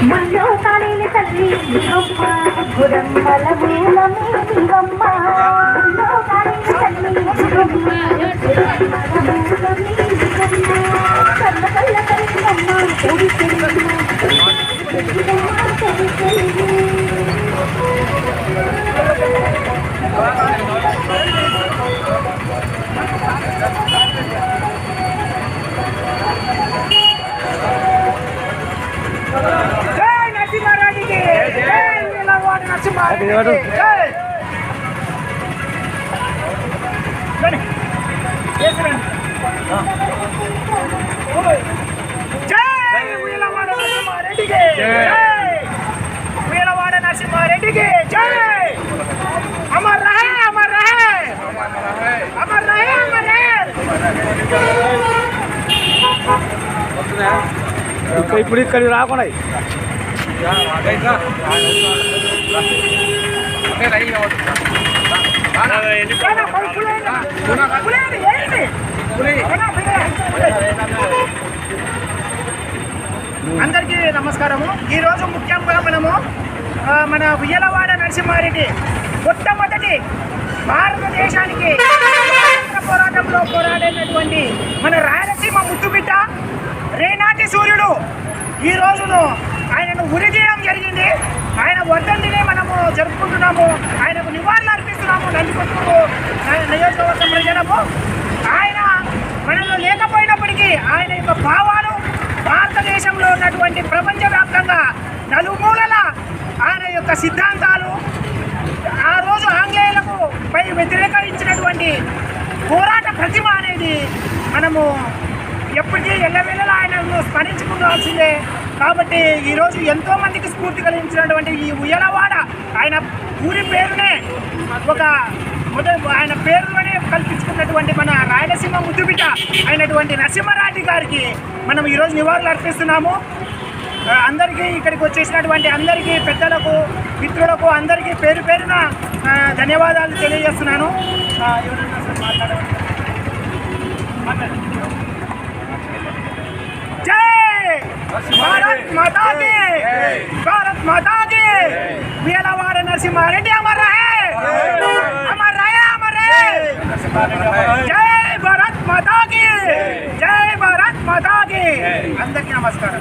మనలో కాలేని తల్లి నీవమ్మ గురమ్మల మూలమే నీవమ్మ మనలో కాలేని తల్లి నీవమ్మ గురమ్మల మూలమే నీవమ్మ కన్న కల్ల కలిగమ్మ కోడి వీలవాడ నరసింహారెడ్డికి జై అమర్ రహే అమర్ రహే అమర్ రహే అమర్ రహే ఇప్పుడు ఇక్కడికి రాకుండా అందరికీ నమస్కారము. ఈరోజు ముఖ్యంగా మనము మన ఉయ్యలవాడ నరసింహారెడ్డి మొట్టమొదటి భారతదేశానికి పోరాటంలో పోరాడేటటువంటి మన రాయలసీమ ముద్దుబిడ్డ రేనాటి సూర్యుడు ఈ రోజును ఆయనను ఉరిదీయడం జరిగింది. ఆయన వర్ధంతిని మనము జరుపుకుంటున్నాము, ఆయనకు నివాళులు అర్పిస్తున్నాము. నందికొట్టు నియోజకవర్గం ప్రజలము ఆయన మనలో లేకపోయినప్పటికీ ఆయన యొక్క భావాలు భారతదేశంలో ఉన్నటువంటి ప్రపంచవ్యాప్తంగా నలుమూలల ఆయన యొక్క సిద్ధాంతాలు ఆ రోజు ఆంగ్లేయులకు పై వ్యతిరేకించినటువంటి పోరాట ప్రతిమ అనేది మనము ఎప్పటికీ ఎల్లవేళలా ఆయనను స్మరించుకోవాల్సిందే. కాబట్టి ఈరోజు ఎంతోమందికి స్ఫూర్తి కలిగించినటువంటి ఈ ఉయ్యలవాడ ఆయన ఊరి పేరునే ఆయన పేరులోనే కల్పించుకున్నటువంటి మన రాయలసీమ ముద్దుబిడ్డ అయినటువంటి నరసింహారెడ్డి గారికి మనం ఈరోజు నివాళులు అర్పిస్తున్నాము. అందరికీ ఇక్కడికి వచ్చేసినటువంటి అందరికీ పెద్దలకు మిత్రులకు అందరికీ పేరు పేరున ధన్యవాదాలు తెలియజేస్తున్నాను. ఎవరైనా మాట్లాడవచ్చు. भारत माता की भारत माता की वीलवाड़ नरसिम्हारेड्डी अमर रहे अमर रहे अमर रहे। जय भारत माता की जय भारत माता की। अंदर की नमस्कार।